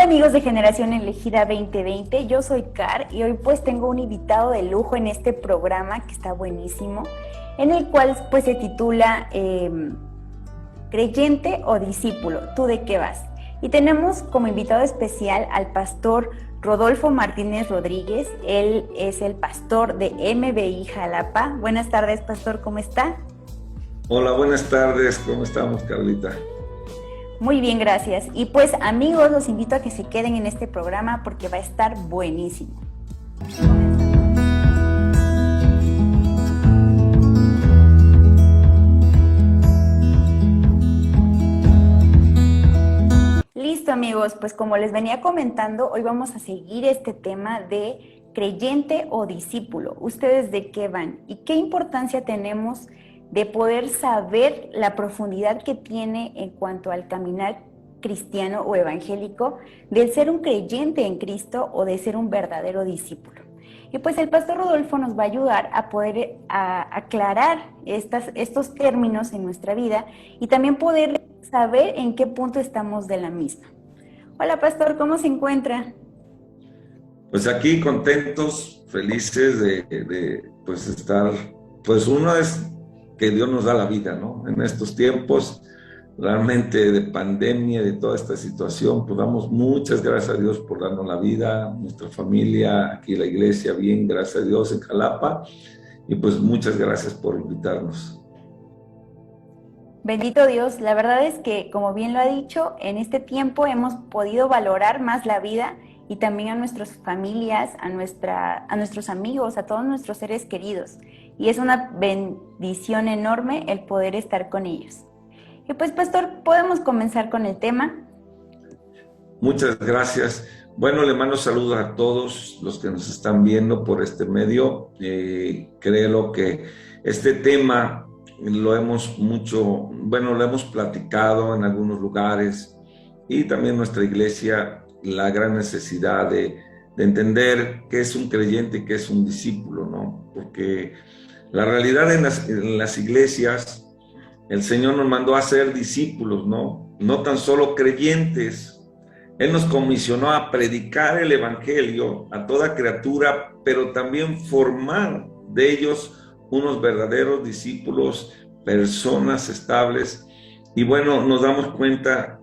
Amigos de Generación Elegida 2020, yo soy Car y hoy pues tengo un invitado de lujo en este programa que está buenísimo, en el cual pues se titula Creyente o Discípulo, ¿tú de qué vas? Y tenemos como invitado especial al pastor Rodolfo Martínez Rodríguez. Él es el pastor de MBI Jalapa. Buenas tardes, pastor, ¿cómo está? Hola, buenas tardes, ¿cómo estamos, Carlita? Muy bien, gracias. Y pues amigos, los invito a que se queden en este programa porque va a estar buenísimo. Listo amigos, pues como les venía comentando, hoy vamos a seguir este tema de creyente o discípulo. ¿Ustedes de qué van? ¿Y qué importancia tenemos de poder saber la profundidad que tiene en cuanto al caminar cristiano o evangélico, del ser un creyente en Cristo o de ser un verdadero discípulo? Y pues el pastor Rodolfo nos va a ayudar a poder aclarar estos términos en nuestra vida y también poder saber en qué punto estamos de la misma. Hola pastor, ¿cómo se encuentra? Pues aquí contentos, felices de pues estar, pues uno es que Dios nos da la vida, ¿no? En estos tiempos realmente de pandemia, de toda esta situación, pues damos muchas gracias a Dios por darnos la vida, nuestra familia, aquí la iglesia, bien, gracias a Dios en Jalapa, y pues muchas gracias por invitarnos. Bendito Dios, la verdad es que, como bien lo ha dicho, en este tiempo hemos podido valorar más la vida y también a nuestras familias, a nuestros amigos, a todos nuestros seres queridos. Y es una bendición enorme el poder estar con ellos. Y pues, pastor, ¿podemos comenzar con el tema? Muchas gracias. Bueno, le mando saludos a todos los que nos están viendo por este medio. Creo que este tema lo hemos platicado en algunos lugares y también nuestra iglesia, la gran necesidad de entender qué es un creyente y qué es un discípulo, ¿no? Porque la realidad en las iglesias, el Señor nos mandó a ser discípulos, ¿no? No tan solo creyentes. Él nos comisionó a predicar el evangelio a toda criatura, pero también formar de ellos unos verdaderos discípulos, personas estables. Y bueno, nos damos cuenta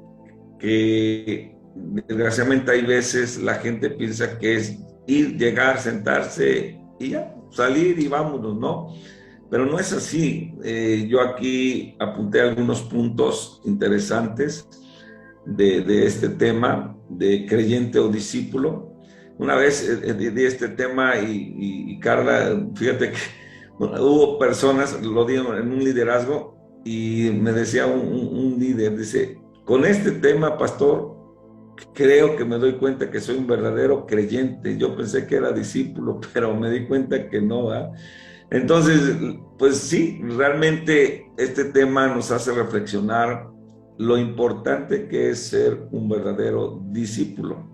que desgraciadamente hay veces la gente piensa que es ir, llegar, sentarse y ya, salir y vámonos, ¿no? Pero no es así. Yo aquí apunté algunos puntos interesantes de este tema de creyente o discípulo. Una vez di este tema y Carla, fíjate que hubo personas, lo digo en un liderazgo, y me decía un líder, dice, con este tema, pastor, creo que me doy cuenta que soy un verdadero creyente. Yo pensé que era discípulo, pero me di cuenta que no, ¿verdad? Entonces, pues sí, realmente este tema nos hace reflexionar lo importante que es ser un verdadero discípulo.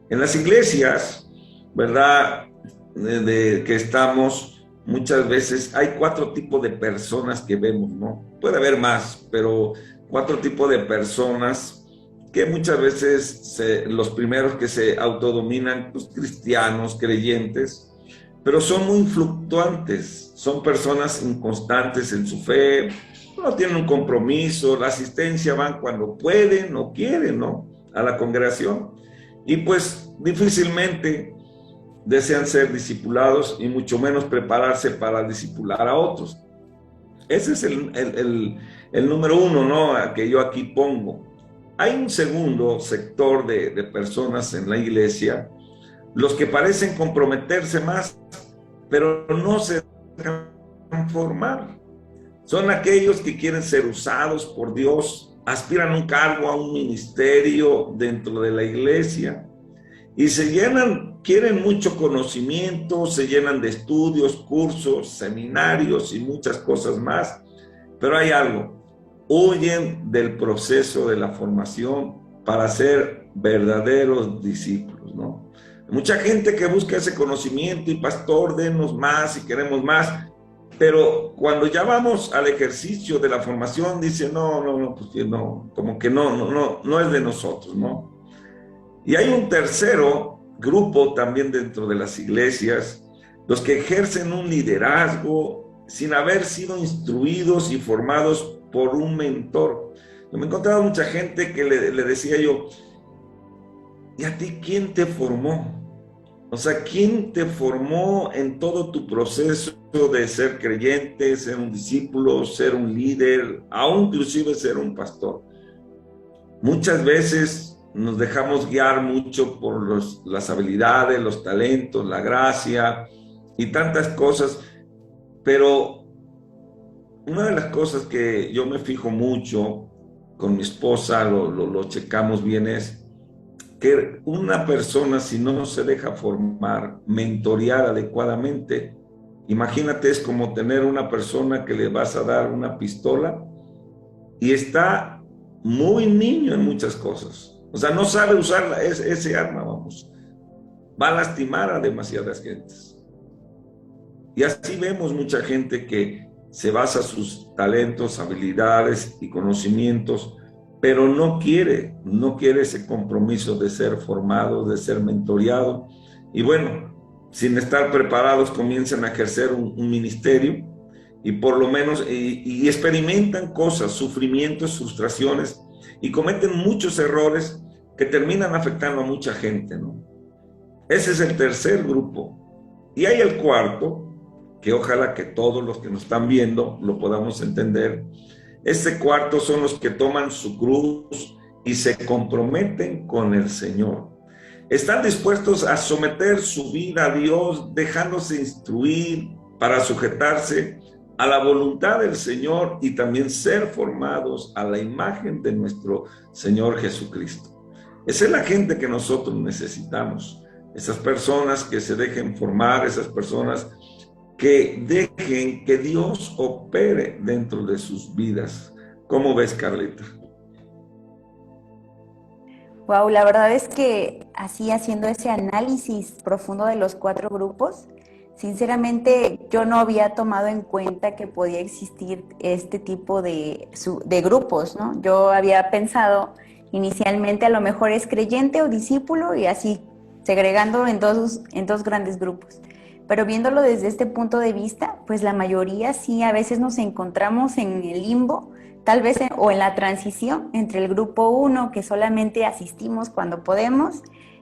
En las iglesias, ¿verdad?, que estamos, muchas veces hay 4 tipos de personas que vemos, ¿no? Puede haber más, pero 4 tipos de personas que muchas veces los primeros que se autodominan, pues cristianos, creyentes, pero son muy fluctuantes, son personas inconstantes en su fe, no tienen un compromiso, la asistencia van cuando pueden o quieren, ¿no? A la congregación. Y pues difícilmente desean ser discipulados y mucho menos prepararse para discipular a otros. Ese es el número 1, ¿no? Que yo aquí pongo. Hay un segundo sector de personas en la iglesia, los que parecen comprometerse más, pero no se dejan formar. Son aquellos que quieren ser usados por Dios, aspiran a un cargo, a un ministerio dentro de la iglesia y se llenan, quieren mucho conocimiento, se llenan de estudios, cursos, seminarios y muchas cosas más. Pero hay algo, huyen del proceso de la formación para ser verdaderos discípulos, ¿no? Mucha gente que busca ese conocimiento y pastor, denos más y queremos más, pero cuando ya vamos al ejercicio de la formación, dice, no, pues no, como que no es de nosotros, ¿no? Y hay un tercero grupo también dentro de las iglesias, los que ejercen un liderazgo sin haber sido instruidos y formados por un mentor. Yo me he encontrado mucha gente que le decía yo, ¿y a ti quién te formó? O sea, ¿quién te formó en todo tu proceso de ser creyente, ser un discípulo, ser un líder, aún inclusive ser un pastor? Muchas veces nos dejamos guiar mucho por las habilidades, los talentos, la gracia y tantas cosas, pero una de las cosas que yo me fijo mucho con mi esposa, lo checamos bien, es que una persona, si no se deja formar, mentorear adecuadamente, imagínate, es como tener una persona que le vas a dar una pistola y está muy niño en muchas cosas. O sea, no sabe usar ese arma, vamos. Va a lastimar a demasiadas gentes. Y así vemos mucha gente que se basa sus talentos, habilidades y conocimientos, pero no quiere ese compromiso de ser formado, de ser mentoreado. Y bueno, sin estar preparados comienzan a ejercer un ministerio y por lo menos y experimentan cosas, sufrimientos, frustraciones y cometen muchos errores que terminan afectando a mucha gente, ¿no? Ese es el tercer grupo. Y hay el cuarto, que ojalá que todos los que nos están viendo lo podamos entender. Este cuarto son los que toman su cruz y se comprometen con el Señor. Están dispuestos a someter su vida a Dios, dejándose instruir para sujetarse a la voluntad del Señor y también ser formados a la imagen de nuestro Señor Jesucristo. Esa es la gente que nosotros necesitamos. Esas personas que se dejen formar, esas personas que dejen que Dios opere dentro de sus vidas. ¿Cómo ves, Carlita? Wow, la verdad es que así haciendo ese análisis profundo de los 4 grupos, sinceramente yo no había tomado en cuenta que podía existir este tipo de grupos, ¿no? Yo había pensado inicialmente a lo mejor es creyente o discípulo y así segregando en dos grandes grupos. Pero viéndolo desde este punto de vista, pues la mayoría sí a veces nos encontramos en el limbo, tal vez o en la transición entre el grupo 1, que solamente asistimos cuando podemos,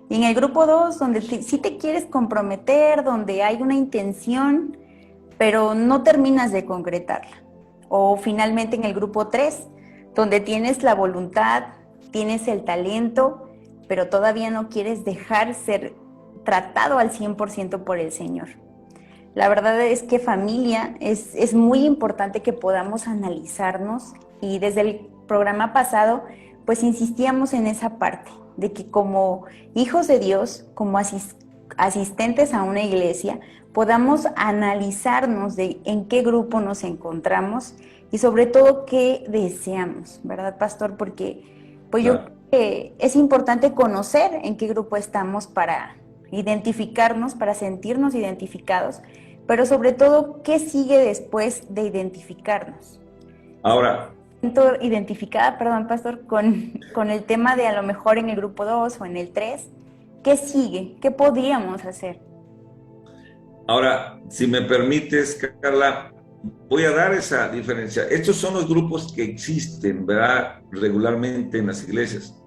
y en el grupo 2, donde sí te quieres comprometer, donde hay una intención, pero no terminas de concretarla. O finalmente en el grupo 3, donde tienes la voluntad, tienes el talento, pero todavía no quieres dejar ser tratado al 100% por el Señor. La verdad es que familia, es muy importante que podamos analizarnos y desde el programa pasado pues insistíamos en esa parte de que como hijos de Dios, como asistentes a una iglesia, podamos analizarnos de en qué grupo nos encontramos y sobre todo qué deseamos, ¿verdad, pastor? Porque pues yo creo que es importante conocer en qué grupo estamos para identificarnos, para sentirnos identificados, pero sobre todo, ¿qué sigue después de identificarnos? Ahora, Siento identificada, perdón, pastor, con el tema de a lo mejor en el grupo 2 o en el 3. ¿Qué sigue? ¿Qué podríamos hacer? ahora, si me permites, Carla, voy a dar esa diferencia. Estos son los grupos que existen, ¿verdad? Regularmente en las iglesias.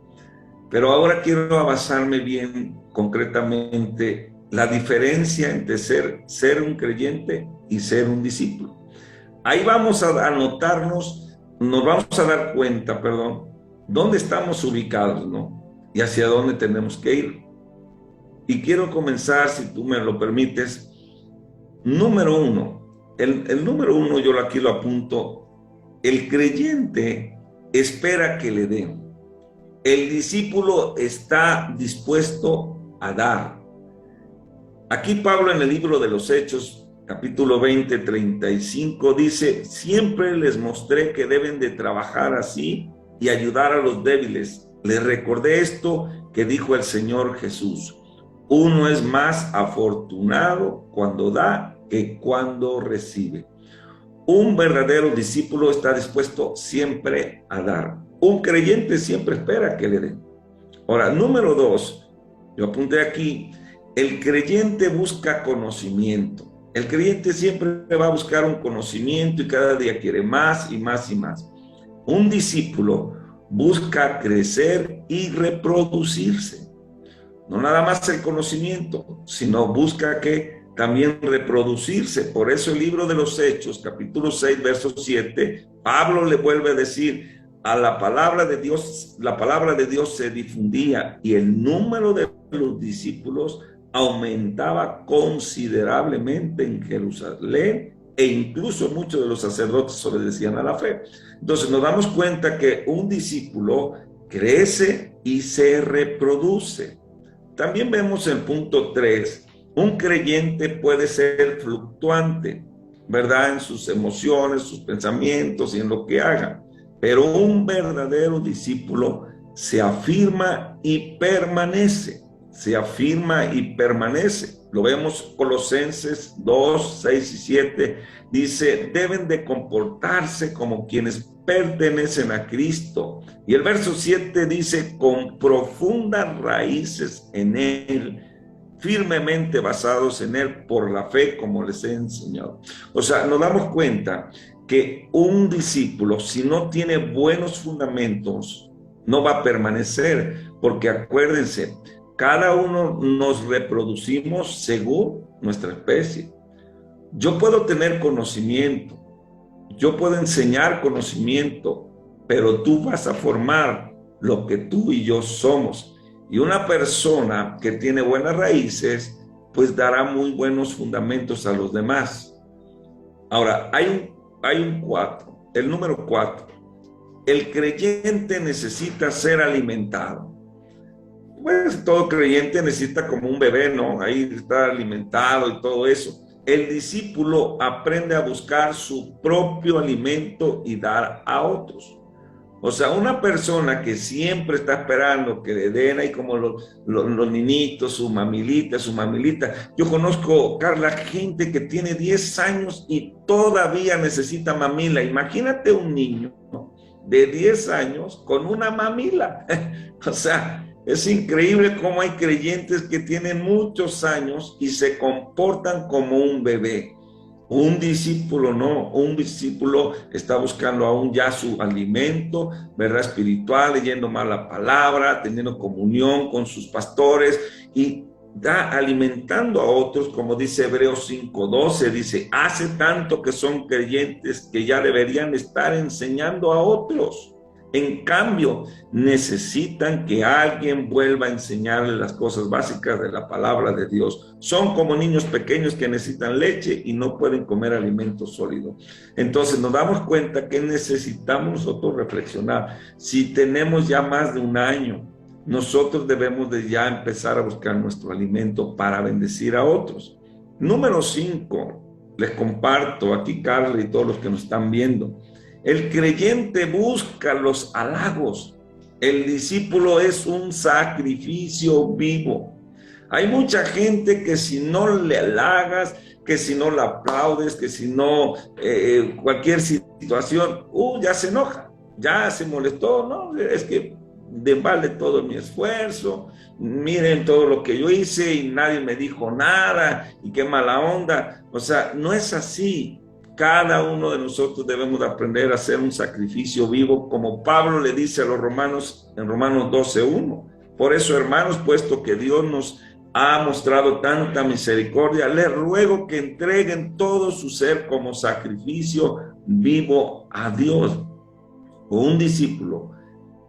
Pero ahora quiero basarme bien concretamente la diferencia entre ser un creyente y ser un discípulo. Ahí vamos a anotarnos, nos vamos a dar cuenta, perdón, dónde estamos ubicados, ¿no? Y hacia dónde tenemos que ir. Y quiero comenzar, si tú me lo permites, número uno. El número uno, yo aquí lo apunto, el creyente espera que le den. El discípulo está dispuesto a dar. Aquí Pablo en el libro de los Hechos, capítulo 20, 35, dice, siempre les mostré que deben de trabajar así y ayudar a los débiles. Les recordé esto que dijo el Señor Jesús. Uno es más afortunado cuando da que cuando recibe. Un verdadero discípulo está dispuesto siempre a dar. Un creyente siempre espera que le den. Ahora, número 2, yo apunté aquí, el creyente busca conocimiento. El creyente siempre va a buscar un conocimiento y cada día quiere más y más y más. Un discípulo busca crecer y reproducirse. No nada más el conocimiento, sino busca que también reproducirse. Por eso el libro de los Hechos, capítulo 6, verso 7, Pablo le vuelve a decir, a la palabra de Dios se difundía y el número de los discípulos aumentaba considerablemente en Jerusalén e incluso muchos de los sacerdotes obedecían a la fe. Entonces nos damos cuenta que un discípulo crece y se reproduce. También vemos en punto 3, un creyente puede ser fluctuante, ¿verdad? En sus emociones, sus pensamientos y en lo que haga. Pero un verdadero discípulo se afirma y permanece. Se afirma y permanece. Lo vemos Colosenses 2, 6 y 7. Dice, deben de comportarse como quienes pertenecen a Cristo. Y el verso 7 dice, con profundas raíces en Él, firmemente basados en Él por la fe, como les he enseñado. O sea, nos damos cuenta que un discípulo, si no tiene buenos fundamentos, no va a permanecer, porque acuérdense, cada uno nos reproducimos según nuestra especie. Yo puedo tener conocimiento, yo puedo enseñar conocimiento, pero tú vas a formar lo que tú y yo somos. Y una persona que tiene buenas raíces, pues dará muy buenos fundamentos a los demás. Ahora, hay un 4, el número 4. El creyente necesita ser alimentado. Pues todo creyente necesita como un bebé, ¿no? Ahí está alimentado y todo eso. El discípulo aprende a buscar su propio alimento y dar a otros. O sea, una persona que siempre está esperando que le den ahí como los niñitos, su mamilita. Yo conozco, Carla, gente que tiene 10 años y todavía necesita mamila. Imagínate un niño de 10 años con una mamila. O sea, es increíble cómo hay creyentes que tienen muchos años y se comportan como un bebé. Un discípulo no, un discípulo está buscando aún ya su alimento, ¿verdad? Espiritual, leyendo más la palabra, teniendo comunión con sus pastores y da alimentando a otros, como dice Hebreos 5:12, dice, hace tanto que son creyentes que ya deberían estar enseñando a otros. En cambio, necesitan que alguien vuelva a enseñarles las cosas básicas de la palabra de Dios. Son como niños pequeños que necesitan leche y no pueden comer alimento sólido. Entonces nos damos cuenta que necesitamos nosotros reflexionar. Si tenemos ya más de un año, nosotros debemos de ya empezar a buscar nuestro alimento para bendecir a otros. Número 5, les comparto aquí, Carla, y todos los que nos están viendo. El creyente busca los halagos. El discípulo es un sacrificio vivo. Hay mucha gente que si no le halagas, que si no la aplaudes, que si no cualquier situación, ya se enoja, ya se molestó, ¿no? Es que vale todo mi esfuerzo, miren todo lo que yo hice y nadie me dijo nada y qué mala onda. O sea, no es así. Cada uno de nosotros debemos de aprender a hacer un sacrificio vivo, como Pablo le dice a los romanos en Romanos 12:1. Por eso, hermanos, puesto que Dios nos ha mostrado tanta misericordia, les ruego que entreguen todo su ser como sacrificio vivo a Dios. Un discípulo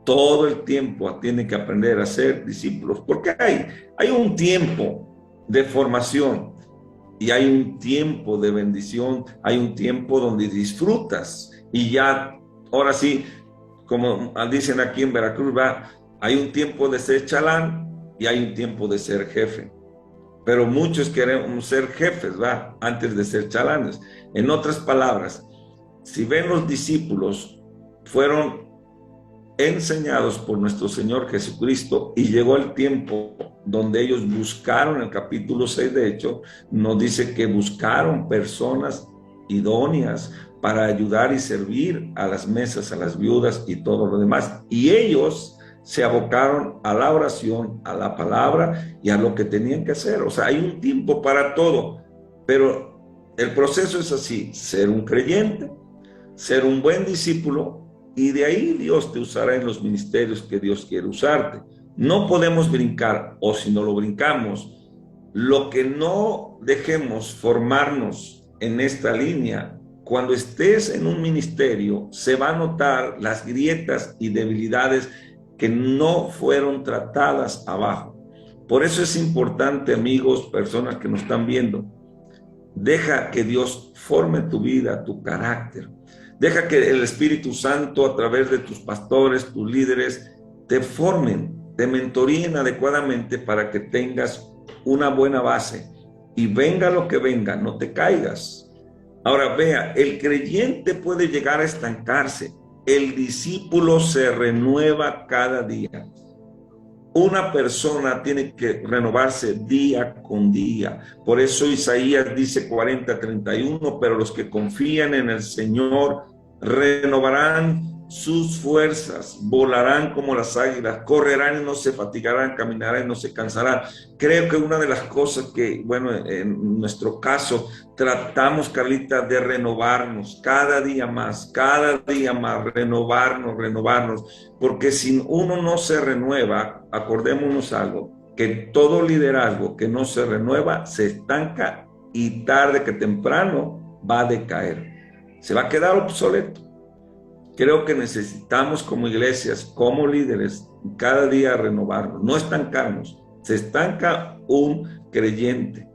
todo el tiempo tiene que aprender a ser discípulos, porque hay un tiempo de formación y hay un tiempo de bendición, hay un tiempo donde disfrutas y ya, ahora sí, como dicen aquí en Veracruz, hay un tiempo de ser chalán y hay un tiempo de ser jefe. Pero muchos queremos ser jefes, antes de ser chalanes. En otras palabras, si ven, los discípulos fueron enseñados por nuestro Señor Jesucristo y llegó el tiempo donde ellos buscaron, el capítulo 6 de hecho, nos dice que buscaron personas idóneas para ayudar y servir a las mesas, a las viudas y todo lo demás. Y ellos se abocaron a la oración, a la palabra y a lo que tenían que hacer. O sea, hay un tiempo para todo, pero el proceso es así: ser un creyente, ser un buen discípulo, y de ahí Dios te usará en los ministerios que Dios quiere usarte. No podemos brincar, o si no lo brincamos, lo que no dejemos formarnos en esta línea. Cuando estés en un ministerio, se va a notar las grietas y debilidades que no fueron tratadas abajo. Por eso es importante, amigos, personas que nos están viendo, deja que Dios forme tu vida, tu carácter. Deja que el Espíritu Santo, a través de tus pastores, tus líderes, te formen, te mentoríen adecuadamente para que tengas una buena base. Y venga lo que venga, no te caigas. Ahora vea, el creyente puede llegar a estancarse. El discípulo se renueva cada día. Una persona tiene que renovarse día con día. Por eso Isaías dice 40:31, pero los que confían en el Señor renovarán sus fuerzas, volarán como las águilas, correrán y no se fatigarán, caminarán y no se cansarán. Creo que una de las cosas que, bueno, en nuestro caso, tratamos, Carlita, de renovarnos cada día más, renovarnos, porque si uno no se renueva, acordémonos algo, que todo liderazgo que no se renueva se estanca y tarde que temprano va a decaer, se va a quedar obsoleto. Creo que necesitamos como iglesias, como líderes, cada día renovarnos, no estancarnos. Se estanca un creyente.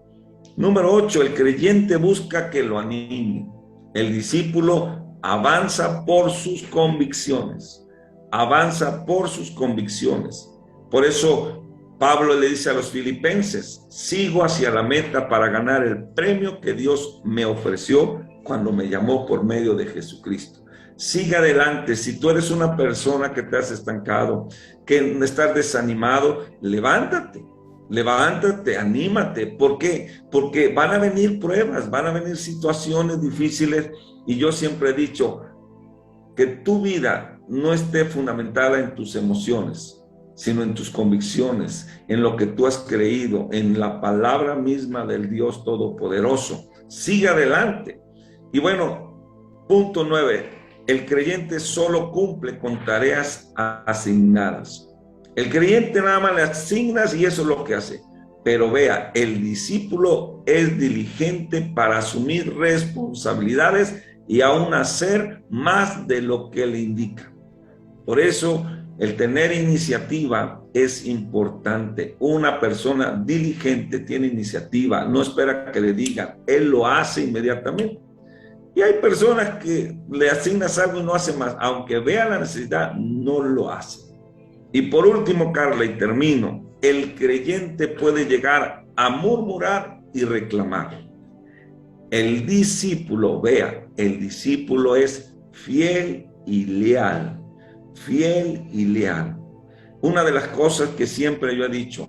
Número 8, el creyente busca que lo anime. El discípulo avanza por sus convicciones. Avanza por sus convicciones. Por eso Pablo le dice a los filipenses: sigo hacia la meta para ganar el premio que Dios me ofreció cuando me llamó por medio de Jesucristo. Sigue adelante. Si tú eres una persona que te has estancado, que estás desanimado, levántate, anímate. ¿Por qué? Porque van a venir pruebas, van a venir situaciones difíciles, y yo siempre he dicho que tu vida no esté fundamentada en tus emociones, sino en tus convicciones, en lo que tú has creído, en la palabra misma del Dios Todopoderoso. Sigue adelante. Y bueno, punto 9. El creyente solo cumple con tareas asignadas. El creyente nada más le asignas y eso es lo que hace. Pero vea, el discípulo es diligente para asumir responsabilidades y aún hacer más de lo que le indica. Por eso, el tener iniciativa es importante. Una persona diligente tiene iniciativa, no espera que le digan, él lo hace inmediatamente. Y hay personas que le asignas algo y no hace más, aunque vea la necesidad, no lo hace. Y por último, Carla, y termino, el creyente puede llegar a murmurar y reclamar. El discípulo, vea, el discípulo es fiel y leal, fiel y leal. Una de las cosas que siempre yo he dicho,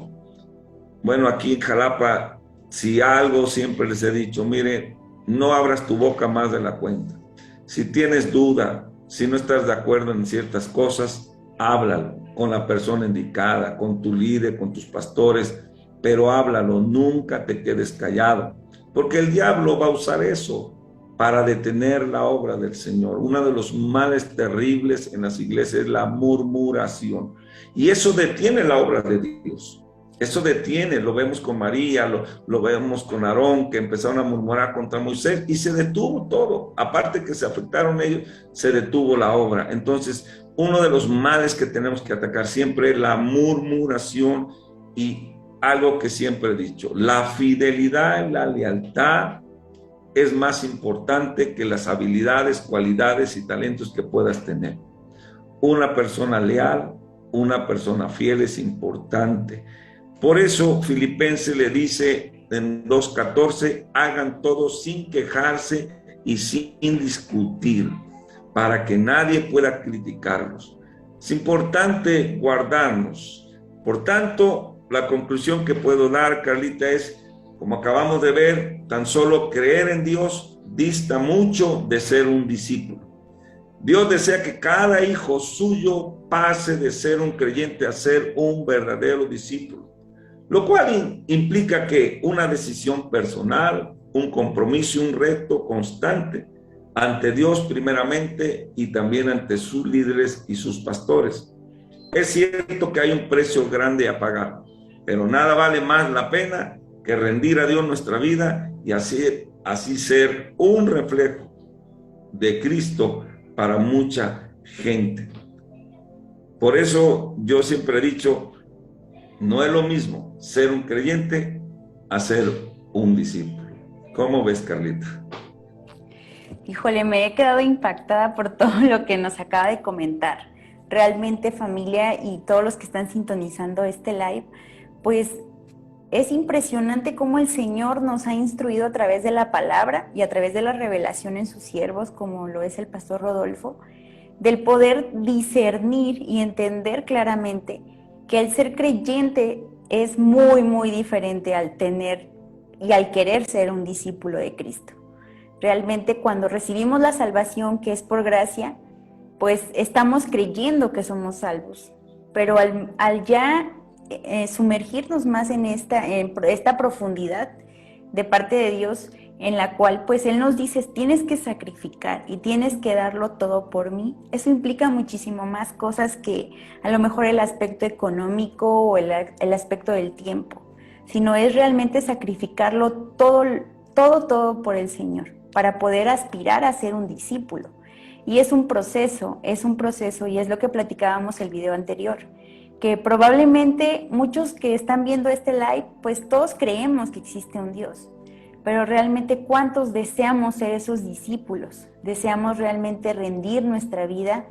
bueno, aquí en Jalapa Si algo siempre les he dicho, mire, no abras tu boca más de la cuenta. Si tienes duda, si no estás de acuerdo en ciertas cosas, háblalo con la persona indicada, con tu líder, con tus pastores, pero háblalo, nunca te quedes callado, porque el diablo va a usar eso para detener la obra del Señor. Uno de los males terribles en las iglesias es la murmuración, y eso detiene la obra de Dios. Eso detiene, lo vemos con María, lo vemos con Aarón, que empezaron a murmurar contra Moisés y se detuvo todo. Aparte que se afectaron ellos, se detuvo la obra. Entonces, uno de los males que tenemos que atacar siempre es la murmuración, y algo que siempre he dicho, la fidelidad y la lealtad es más importante que las habilidades, cualidades y talentos que puedas tener. Una persona leal, una persona fiel es importante. Por eso Filipenses le dice en 2:14, hagan todo sin quejarse y sin discutir, para que nadie pueda criticarlos. Es importante guardarnos. Por tanto, la conclusión que puedo dar, Carlita, es, como acabamos de ver, tan solo creer en Dios dista mucho de ser un discípulo. Dios desea que cada hijo suyo pase de ser un creyente a ser un verdadero discípulo, lo cual implica que una decisión personal, un compromiso y un reto constante ante Dios primeramente y también ante sus líderes y sus pastores. Es cierto que hay un precio grande a pagar, pero nada vale más la pena que rendir a Dios nuestra vida y así ser un reflejo de Cristo para mucha gente. Por eso yo siempre he dicho, no es lo mismo ser un creyente a ser un discípulo. ¿Cómo ves, Carlita? Híjole, me he quedado impactada por todo lo que nos acaba de comentar. Realmente, familia y todos los que están sintonizando este live, pues es impresionante cómo el Señor nos ha instruido a través de la palabra y a través de la revelación en sus siervos, como lo es el pastor Rodolfo, del poder discernir y entender claramente que el ser creyente es muy, muy diferente al tener y al querer ser un discípulo de Cristo. Realmente cuando recibimos la salvación, que es por gracia, pues estamos creyendo que somos salvos, pero al ya sumergirnos más en esta profundidad de parte de Dios, en la cual pues Él nos dice, tienes que sacrificar y tienes que darlo todo por mí. Eso implica muchísimo más cosas que a lo mejor el aspecto económico o el aspecto del tiempo, sino es realmente sacrificarlo todo por el Señor, para poder aspirar a ser un discípulo. Y es un proceso, y es lo que platicábamos el video anterior, que probablemente muchos que están viendo este live, pues todos creemos que existe un Dios, pero realmente ¿cuántos deseamos ser esos discípulos? Deseamos realmente rendir nuestra vida,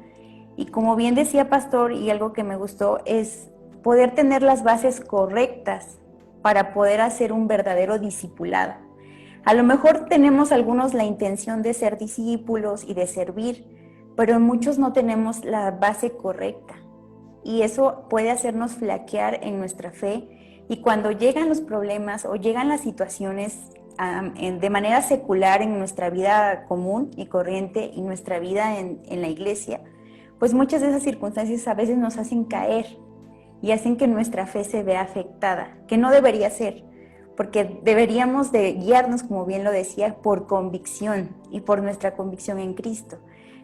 y como bien decía Pastor, y algo que me gustó, es poder tener las bases correctas para poder hacer un verdadero discipulado. A lo mejor tenemos algunos la intención de ser discípulos y de servir, pero muchos no tenemos la base correcta. Y eso puede hacernos flaquear en nuestra fe. Y cuando llegan los problemas o llegan las situaciones de manera secular en nuestra vida común y corriente y nuestra vida en la iglesia, pues muchas de esas circunstancias a veces nos hacen caer y hacen que nuestra fe se vea afectada, que no debería ser. Porque deberíamos de guiarnos, como bien lo decía, por convicción y por nuestra convicción en Cristo,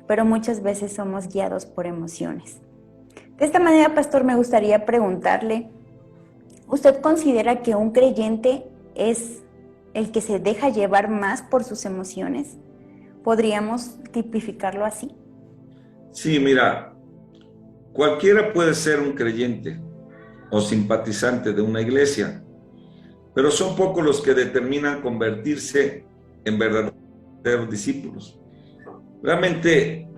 pero muchas veces somos guiados por emociones. De esta manera, Pastor, me gustaría preguntarle, ¿usted considera que un creyente es el que se deja llevar más por sus emociones? ¿Podríamos tipificarlo así? Sí, mira, cualquiera puede ser un creyente o simpatizante de una iglesia, pero son pocos los que determinan convertirse en verdaderos discípulos. Realmente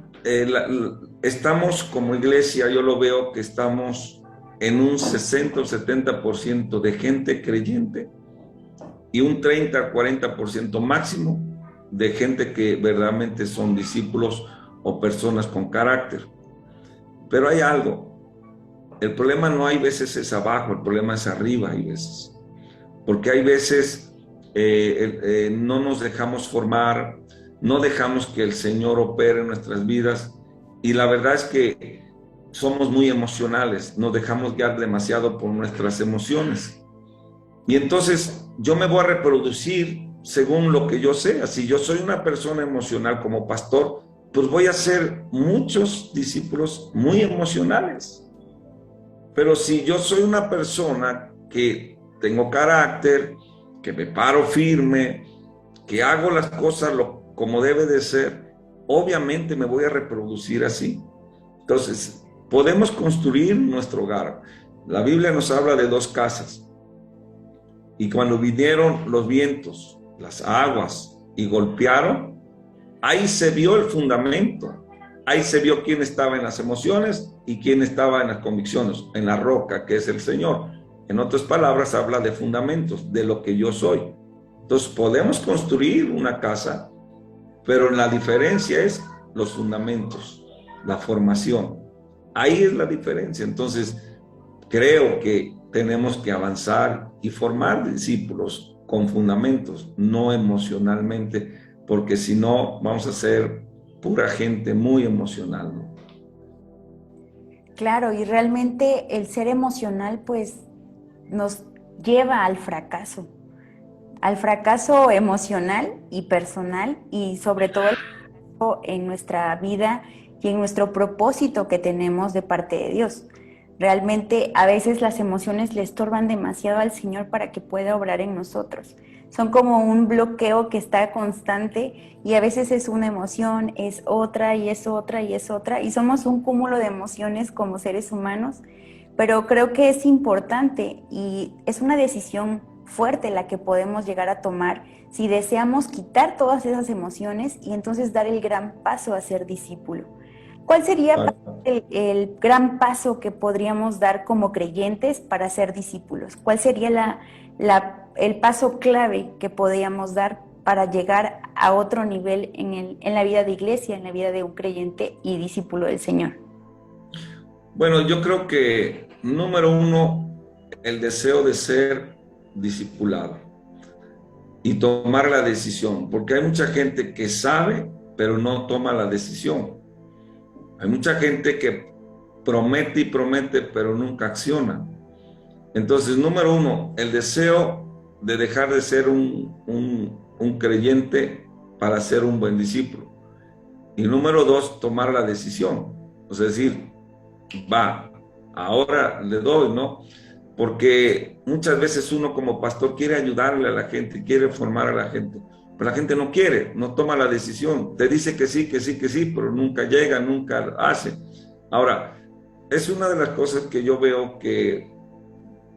estamos como iglesia, yo lo veo que estamos en un 60 o 70% de gente creyente y un 30 o 40% máximo de gente que verdaderamente son discípulos o personas con carácter. Pero hay algo, el problema no hay veces es abajo, el problema es arriba hay veces. Porque hay veces no nos dejamos formar, no dejamos que el Señor opere en nuestras vidas, y la verdad es que somos muy emocionales, nos dejamos guiar demasiado por nuestras emociones. Y entonces yo me voy a reproducir según lo que yo sea. Si yo soy una persona emocional como pastor, pues voy a ser muchos discípulos muy emocionales. Pero si yo soy una persona que tengo carácter, que me paro firme, que hago las cosas como debe de ser, obviamente me voy a reproducir así. Entonces, podemos construir nuestro hogar. La Biblia nos habla de 2 casas. Y cuando vinieron los vientos, las aguas, y golpearon, ahí se vio el fundamento. Ahí se vio quién estaba en las emociones y quién estaba en las convicciones, en la roca, que es el Señor. En otras palabras, habla de fundamentos, de lo que yo soy. Entonces, podemos construir una casa, pero la diferencia es los fundamentos, la formación. Ahí es la diferencia. Entonces, creo que tenemos que avanzar y formar discípulos con fundamentos, no emocionalmente, porque si no, vamos a ser pura gente muy emocional, ¿no? Claro, y realmente el ser emocional pues nos lleva al fracaso emocional y personal, y sobre todo en nuestra vida y en nuestro propósito que tenemos de parte de Dios. Realmente a veces las emociones le estorban demasiado al Señor para que pueda obrar en nosotros. Son como un bloqueo que está constante, y a veces es una emoción, es otra y es otra y es otra, y somos un cúmulo de emociones como seres humanos, pero creo que es importante y es una decisión fuerte la que podemos llegar a tomar si deseamos quitar todas esas emociones y entonces dar el gran paso a ser discípulo. ¿Cuál sería el gran paso que podríamos dar como creyentes para ser discípulos? ¿Cuál sería el paso clave que podríamos dar para llegar a otro nivel en la vida de iglesia, en la vida de un creyente y discípulo del Señor? Bueno, yo creo que número 1, el deseo de ser discipulado y tomar la decisión, porque hay mucha gente que sabe, pero no toma la decisión. Hay mucha gente que promete y promete, pero nunca acciona. Entonces, número 1, el deseo de dejar de ser un creyente para ser un buen discípulo. Y número 2, tomar la decisión. O sea, decir, va, ahora le doy, ¿no? Porque muchas veces uno como pastor quiere ayudarle a la gente, quiere formar a la gente, pero la gente no quiere, no toma la decisión. Te dice que sí, que sí, que sí, pero nunca llega, nunca hace. Ahora, es una de las cosas que yo veo que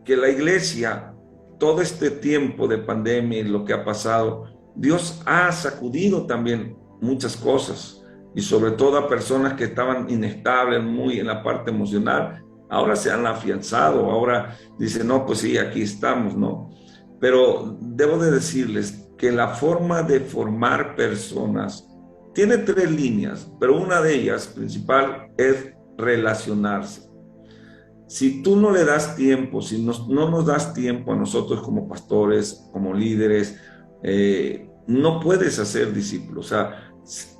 la iglesia, todo este tiempo de pandemia y lo que ha pasado, Dios ha sacudido también muchas cosas, y sobre todo a personas que estaban inestables, muy en la parte emocional, ahora se han afianzado, ahora dicen, no, pues sí, aquí estamos, ¿no? Pero debo de decirles que la forma de formar personas tiene 3 líneas, pero una de ellas, principal, es relacionarse. Si tú no le das tiempo, si no nos das tiempo a nosotros como pastores, como líderes, no puedes hacer discípulos. O sea,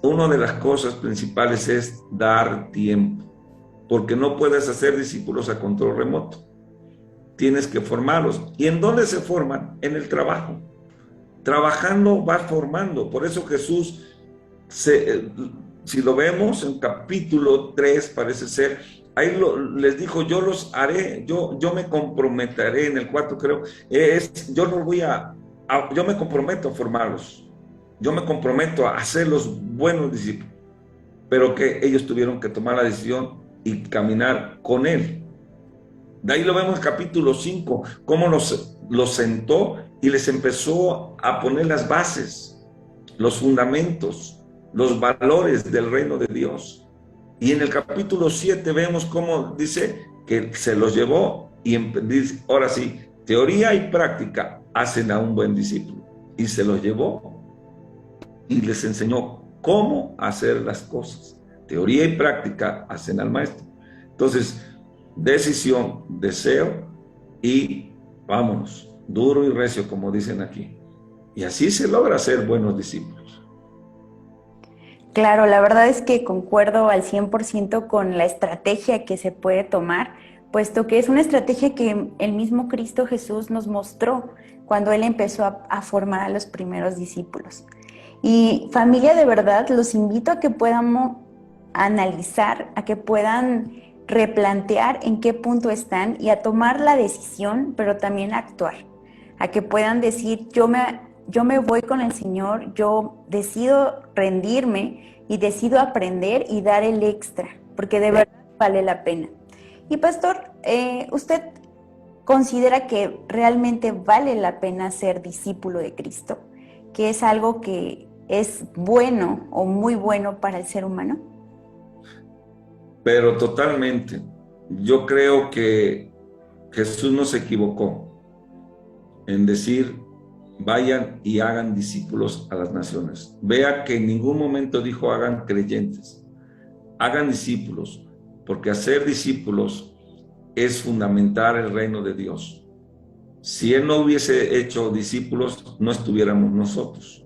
una de las cosas principales es dar tiempo, porque no puedes hacer discípulos a control remoto. Tienes que formarlos. ¿Y en dónde se forman? En el trabajo. Trabajando vas formando. Por eso Jesús, si lo vemos en capítulo 3, parece ser, ahí les dijo, yo los haré, yo me comprometeré, en el 4 creo, yo me comprometo a formarlos, yo me comprometo a hacerlos buenos discípulos, pero que ellos tuvieron que tomar la decisión y caminar con él. De ahí lo vemos en capítulo 5, cómo los sentó y les empezó a poner las bases, los fundamentos, los valores del reino de Dios. Y en el capítulo 7 vemos cómo dice que se los llevó y dice, ahora sí, teoría y práctica hacen a un buen discípulo. Y se los llevó y les enseñó cómo hacer las cosas. Teoría y práctica hacen al maestro. Entonces, decisión, deseo y vámonos, duro y recio, como dicen aquí. Y así se logra ser buenos discípulos. Claro, la verdad es que concuerdo al 100% con la estrategia que se puede tomar, puesto que es una estrategia que el mismo Cristo Jesús nos mostró cuando Él empezó a formar a los primeros discípulos. Y familia, de verdad, los invito a que podamos analizar, a que puedan replantear en qué punto están y a tomar la decisión, pero también a actuar, a que puedan decir, yo me voy con el Señor, yo decido rendirme y decido aprender y dar el extra, porque de verdad vale la pena. Y pastor, ¿usted considera que realmente vale la pena ser discípulo de Cristo? ¿Que es algo que es bueno o muy bueno para el ser humano? Pero totalmente, yo creo que Jesús no se equivocó en decir, vayan y hagan discípulos a las naciones. Vea que en ningún momento dijo hagan creyentes, hagan discípulos, porque hacer discípulos es fundamentar el reino de Dios. Si Él no hubiese hecho discípulos, no estuviéramos nosotros.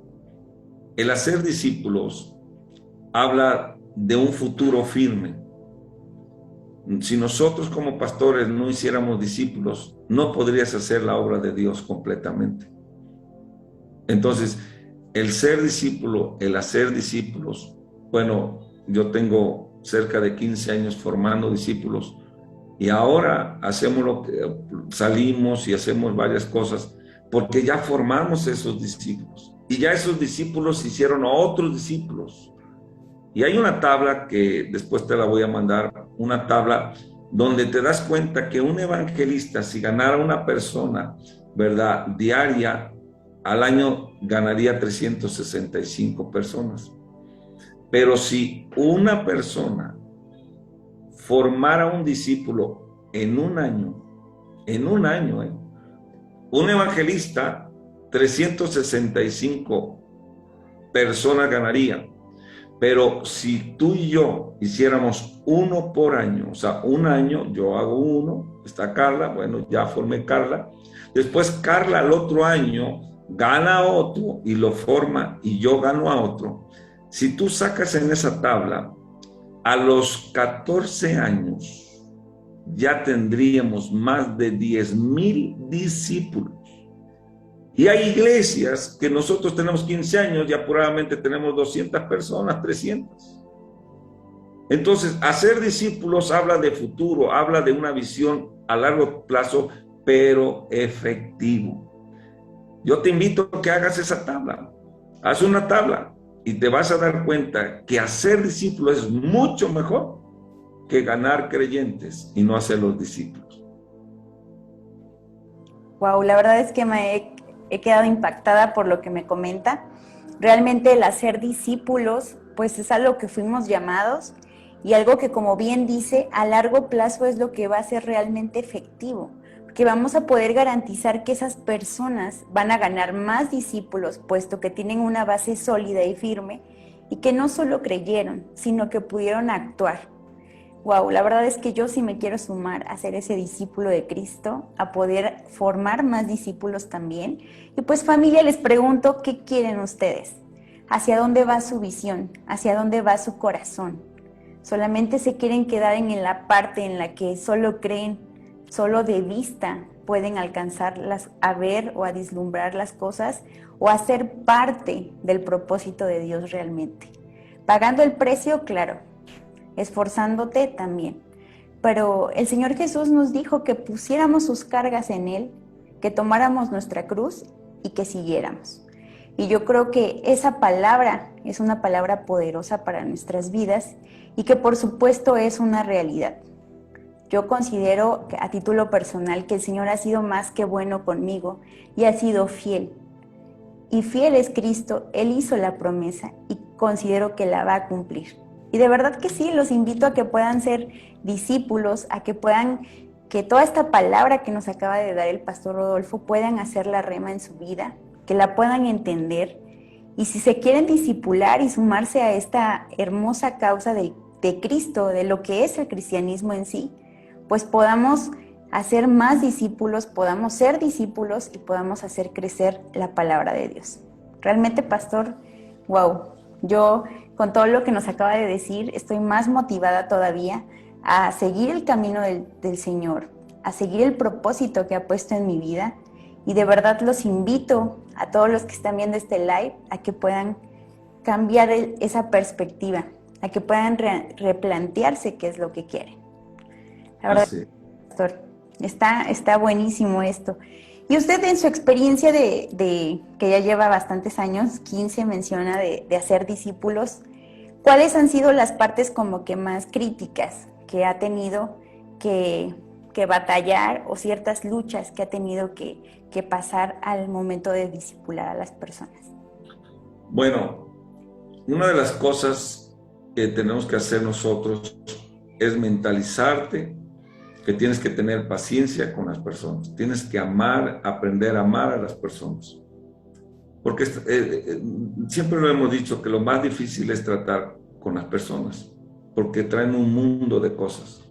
El hacer discípulos habla de un futuro firme. Si nosotros como pastores no hiciéramos discípulos, no podrías hacer la obra de Dios completamente. Entonces, el ser discípulo, el hacer discípulos, bueno, yo tengo cerca de 15 años formando discípulos y ahora hacemos lo que salimos y hacemos varias cosas porque ya formamos esos discípulos y ya esos discípulos hicieron a otros discípulos. Y hay una tabla que después te la voy a mandar, una tabla donde te das cuenta que un evangelista, si ganara una persona, ¿verdad?, diaria, al año ganaría 365 personas. Pero si una persona formara un discípulo en un año, un evangelista, 365 personas ganaría. Pero si tú y yo hiciéramos uno por año, o sea, un año, yo hago uno, está Carla, bueno, ya formé Carla, después Carla al otro año gana a otro y lo forma y yo gano a otro. Si tú sacas en esa tabla, a los 14 años ya tendríamos más de 10,000 discípulos. Y hay iglesias que nosotros tenemos 15 años y apuradamente tenemos 200 personas, 300. Entonces, hacer discípulos habla de futuro, habla de una visión a largo plazo, pero efectivo. Yo te invito a que hagas esa tabla. Haz una tabla y te vas a dar cuenta que hacer discípulos es mucho mejor que ganar creyentes y no hacer los discípulos. Wow, la verdad es que he quedado impactada por lo que me comenta. Realmente el hacer discípulos, pues es algo que fuimos llamados y algo que, como bien dice, a largo plazo es lo que va a ser realmente efectivo, porque vamos a poder garantizar que esas personas van a ganar más discípulos, puesto que tienen una base sólida y firme y que no solo creyeron, sino que pudieron actuar. Wow, la verdad es que yo sí me quiero sumar a ser ese discípulo de Cristo, a poder formar más discípulos también. Y pues familia, les pregunto, ¿qué quieren ustedes? ¿Hacia dónde va su visión? ¿Hacia dónde va su corazón? ¿Solamente se quieren quedar en la parte en la que solo creen, solo de vista pueden alcanzarlas a ver o a vislumbrar las cosas, o a ser parte del propósito de Dios realmente? Pagando el precio, claro, esforzándote también. Pero el Señor Jesús nos dijo que pusiéramos sus cargas en Él, que tomáramos nuestra cruz y que siguiéramos. Y yo creo que esa palabra es una palabra poderosa para nuestras vidas y que por supuesto es una realidad. Yo considero que, a título personal, que el Señor ha sido más que bueno conmigo y ha sido fiel. Y fiel es Cristo, Él hizo la promesa y considero que la va a cumplir. Y de verdad que sí, los invito a que puedan ser discípulos, a que toda esta palabra que nos acaba de dar el pastor Rodolfo puedan hacerla rema en su vida, que la puedan entender. Y si se quieren discipular y sumarse a esta hermosa causa de Cristo, de lo que es el cristianismo en sí, pues podamos hacer más discípulos, podamos ser discípulos y podamos hacer crecer la palabra de Dios. Realmente, pastor, wow, yo con todo lo que nos acaba de decir, estoy más motivada todavía a seguir el camino del Señor, a seguir el propósito que ha puesto en mi vida. Y de verdad los invito a todos los que están viendo este live a que puedan cambiar esa perspectiva, a que puedan replantearse qué es lo que quieren. La verdad, pastor, está buenísimo esto. Y usted en su experiencia de que ya lleva bastantes años, 15 menciona, de hacer discípulos, ¿cuáles han sido las partes como que más críticas que ha tenido que batallar, o ciertas luchas que ha tenido que pasar al momento de discipular a las personas? Bueno, una de las cosas que tenemos que hacer nosotros es mentalizarte que tienes que tener paciencia con las personas, tienes que amar, aprender a amar a las personas. Porque siempre lo hemos dicho que lo más difícil es tratar con las personas, porque traen un mundo de cosas.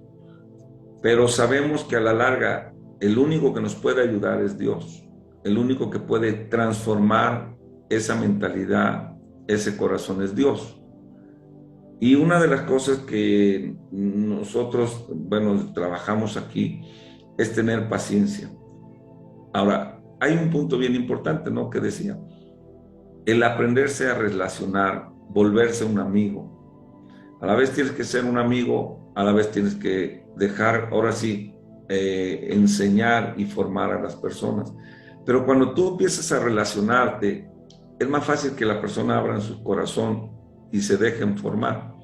Pero sabemos que a la larga el único que nos puede ayudar es Dios, el único que puede transformar esa mentalidad, ese corazón es Dios. Y una de las cosas que nosotros, bueno, trabajamos aquí es tener paciencia. Ahora, hay un punto bien importante, ¿no? Que decía, el aprenderse a relacionar, volverse un amigo. A la vez tienes que ser un amigo, a la vez tienes que dejar, ahora sí, enseñar y formar a las personas. Pero cuando tú empiezas a relacionarte, es más fácil que la persona abra su corazón y se dejen formar.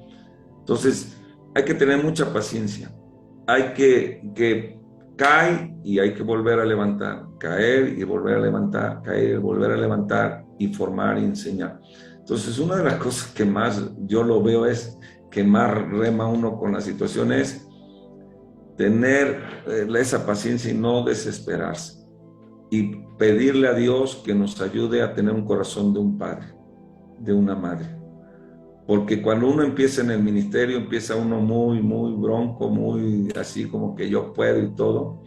Entonces, hay que tener mucha paciencia. Hay que caer y hay que volver a levantar, caer y volver a levantar, caer y volver a levantar y formar y enseñar. Entonces, una de las cosas que más yo lo veo es que más rema uno con la situación es tener esa paciencia y no desesperarse. Y pedirle a Dios que nos ayude a tener un corazón de un padre, de una madre. Porque cuando uno empieza en el ministerio, empieza uno muy bronco, muy así como que yo puedo y todo.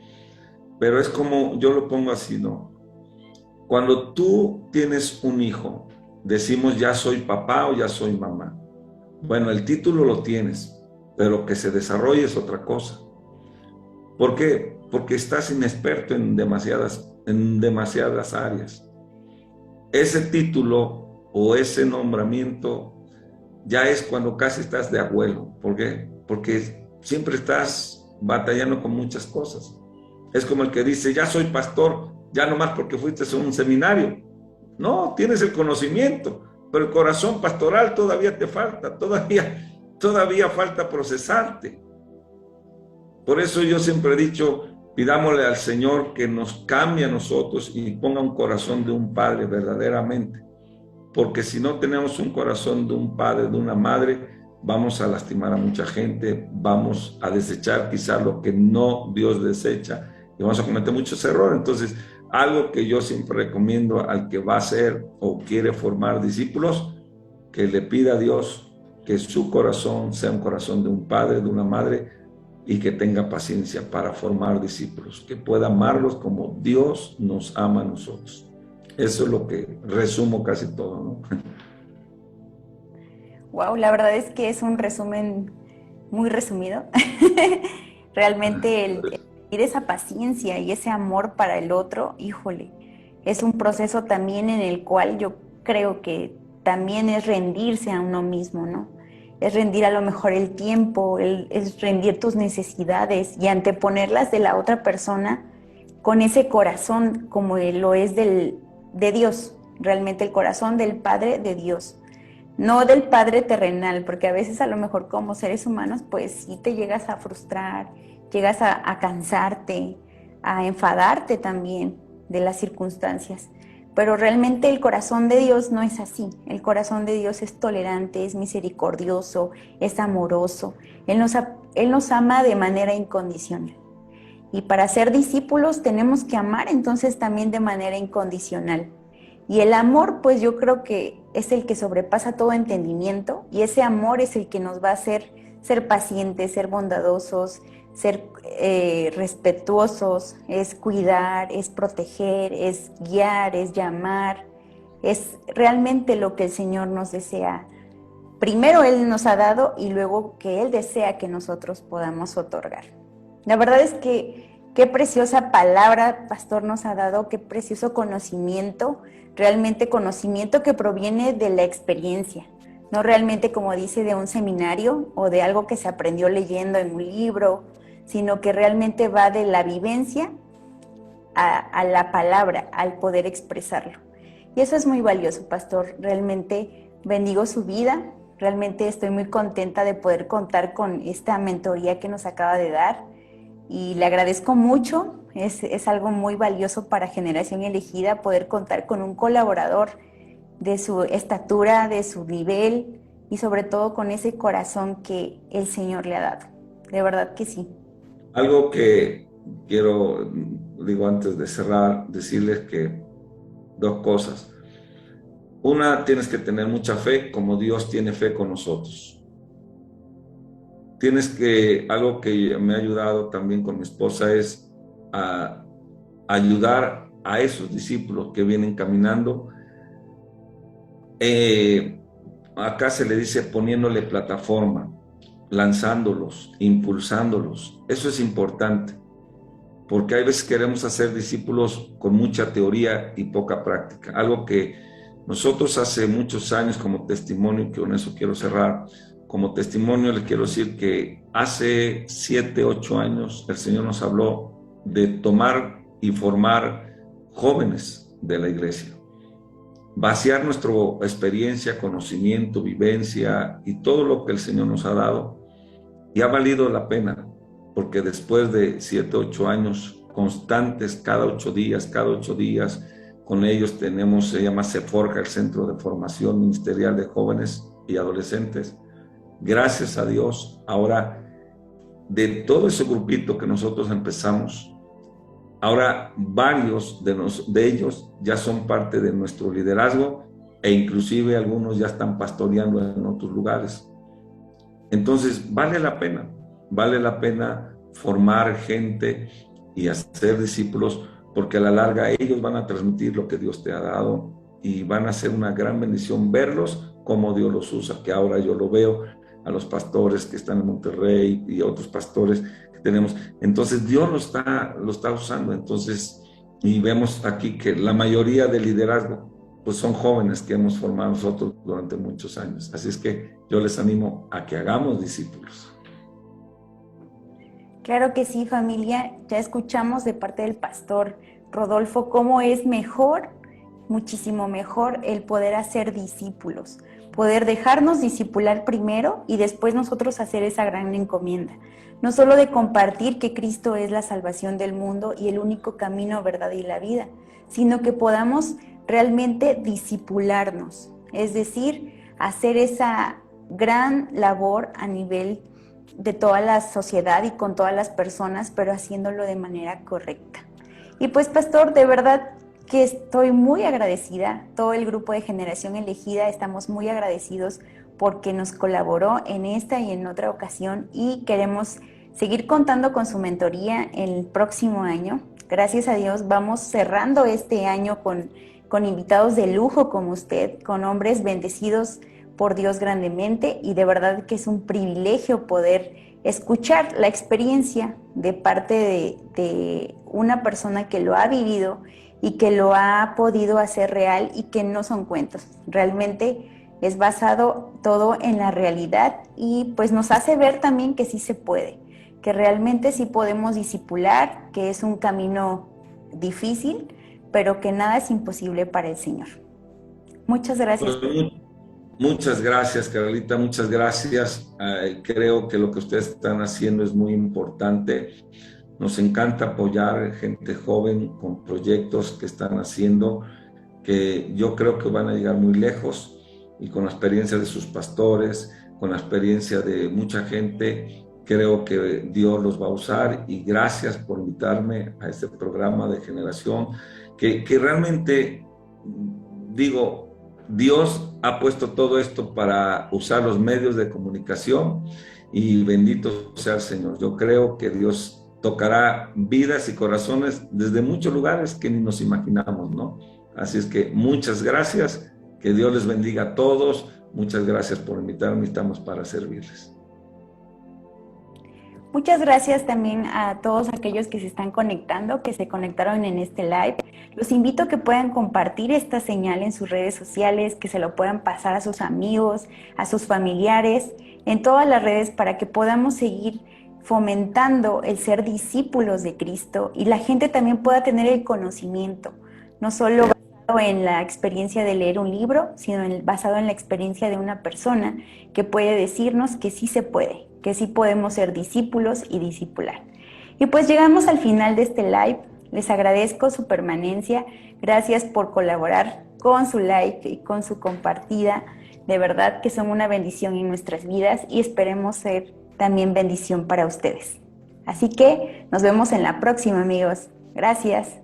Pero es como, yo lo pongo así, ¿no? Cuando tú tienes un hijo, decimos ya soy papá o ya soy mamá. Bueno, el título lo tienes, pero que se desarrolle es otra cosa. ¿Por qué? Porque estás inexperto en demasiadas áreas. Ese título o ese nombramiento ya es cuando casi estás de abuelo. ¿Por qué? Porque siempre estás batallando con muchas cosas. Es como el que dice, ya soy pastor, ya nomás porque fuiste a un seminario. No, tienes el conocimiento, pero el corazón pastoral todavía te falta, todavía falta procesarte. Por eso yo siempre he dicho, pidámosle al Señor que nos cambie a nosotros y ponga un corazón de un padre verdaderamente. Porque si no tenemos un corazón de un padre, de una madre, vamos a lastimar a mucha gente, vamos a desechar quizás lo que no Dios desecha y vamos a cometer muchos errores. Entonces, algo que yo siempre recomiendo al que va a ser o quiere formar discípulos, que le pida a Dios que su corazón sea un corazón de un padre, de una madre, y que tenga paciencia para formar discípulos, que pueda amarlos como Dios nos ama a nosotros. Eso es lo que resumo casi todo, ¿no? Wow, la verdad es que es un resumen muy resumido. Realmente el tener esa paciencia y ese amor para el otro, híjole, es un proceso también en el cual yo creo que también es rendirse a uno mismo, ¿no? Es rendir a lo mejor el tiempo, es rendir tus necesidades y anteponerlas de la otra persona con ese corazón como lo es de Dios, realmente el corazón del Padre de Dios, no del Padre terrenal, porque a veces a lo mejor como seres humanos pues sí te llegas a frustrar, llegas a cansarte, a enfadarte también de las circunstancias. Pero realmente el corazón de Dios no es así. El corazón de Dios es tolerante, es misericordioso, es amoroso. Él nos ama de manera incondicional. Y para ser discípulos tenemos que amar entonces también de manera incondicional. Y el amor, pues yo creo que es el que sobrepasa todo entendimiento y ese amor es el que nos va a hacer ser pacientes, ser bondadosos, ser respetuosos, es cuidar, es proteger, es guiar, es llamar, es realmente lo que el Señor nos desea. Primero Él nos ha dado y luego que Él desea que nosotros podamos otorgar. La verdad es que qué preciosa palabra, pastor, nos ha dado, qué precioso conocimiento, realmente conocimiento que proviene de la experiencia, no realmente como dice de un seminario o de algo que se aprendió leyendo en un libro, sino que realmente va de la vivencia a la palabra, al poder expresarlo. Y eso es muy valioso, pastor, realmente bendigo su vida, realmente estoy muy contenta de poder contar con esta mentoría que nos acaba de dar y le agradezco mucho, es algo muy valioso para Generación Elegida poder contar con un colaborador de su estatura, de su nivel y sobre todo con ese corazón que el Señor le ha dado. De verdad que sí. Algo que quiero, digo antes de cerrar, decirles que dos cosas. Una, tienes que tener mucha fe como Dios tiene fe con nosotros. Algo que me ha ayudado también con mi esposa es a ayudar a esos discípulos que vienen caminando. Acá se le dice poniéndole plataforma, lanzándolos, impulsándolos. Eso es importante, porque hay veces queremos hacer discípulos con mucha teoría y poca práctica. Algo que nosotros hace muchos años como testimonio, que con eso quiero cerrar, como testimonio les quiero decir que hace 7, 8 años el Señor nos habló de tomar y formar jóvenes de la iglesia. Vaciar nuestra experiencia, conocimiento, vivencia y todo lo que el Señor nos ha dado. Y ha valido la pena, porque después de 7, 8 años constantes, cada 8 días, con ellos tenemos, se llama CEFORJA, el Centro de Formación Ministerial de Jóvenes y Adolescentes. Gracias a Dios, ahora de todo ese grupito que nosotros empezamos, ahora varios de ellos ya son parte de nuestro liderazgo e inclusive algunos ya están pastoreando en otros lugares. Entonces vale la pena formar gente y hacer discípulos, porque a la larga ellos van a transmitir lo que Dios te ha dado y van a ser una gran bendición verlos como Dios los usa, que ahora yo lo veo a los pastores que están en Monterrey y otros pastores que tenemos. Entonces Dios lo está usando. Entonces, y vemos aquí que la mayoría del liderazgo pues son jóvenes que hemos formado nosotros durante muchos años. Así es que yo les animo a que hagamos discípulos. Claro que sí, familia. Ya escuchamos de parte del pastor Rodolfo cómo es mejor, muchísimo mejor, el poder hacer discípulos, poder dejarnos discipular primero y después nosotros hacer esa gran encomienda. No solo de compartir que Cristo es la salvación del mundo y el único camino, verdad y la vida, sino que podamos realmente discipularnos, es decir, hacer esa gran labor a nivel de toda la sociedad y con todas las personas, pero haciéndolo de manera correcta. Y pues, pastor, de verdad que estoy muy agradecida, todo el grupo de Generación Elegida estamos muy agradecidos porque nos colaboró en esta y en otra ocasión y queremos seguir contando con su mentoría el próximo año. Gracias a Dios vamos cerrando este año con invitados de lujo como usted, con hombres bendecidos por Dios grandemente, y de verdad que es un privilegio poder escuchar la experiencia de parte de una persona que lo ha vivido y que lo ha podido hacer real y que no son cuentos. Realmente es basado todo en la realidad y pues nos hace ver también que sí se puede, que realmente sí podemos discipular, que es un camino difícil, pero que nada es imposible para el Señor. Muchas gracias. Muchas gracias, Carolita, muchas gracias. Creo que lo que ustedes están haciendo es muy importante. Nos encanta apoyar gente joven con proyectos que están haciendo, que yo creo que van a llegar muy lejos, y con la experiencia de sus pastores, con la experiencia de mucha gente, creo que Dios los va a usar. Y gracias por invitarme a este programa de Generación, que realmente, digo, Dios ha puesto todo esto para usar los medios de comunicación y bendito sea el Señor. Yo creo que Dios tocará vidas y corazones desde muchos lugares que ni nos imaginamos, ¿no? Así es que muchas gracias, que Dios les bendiga a todos, muchas gracias por invitarme, estamos para servirles. Muchas gracias también a todos aquellos que se están conectando, que se conectaron en este live. Los invito a que puedan compartir esta señal en sus redes sociales, que se lo puedan pasar a sus amigos, a sus familiares, en todas las redes para que podamos seguir fomentando el ser discípulos de Cristo y la gente también pueda tener el conocimiento, no solo basado en la experiencia de leer un libro, sino basado en la experiencia de una persona que puede decirnos que sí se puede, que sí podemos ser discípulos y discipular. Y pues llegamos al final de este live. Les agradezco su permanencia. Gracias por colaborar con su like y con su compartida. De verdad que son una bendición en nuestras vidas y esperemos ser también bendición para ustedes. Así que nos vemos en la próxima, amigos. Gracias.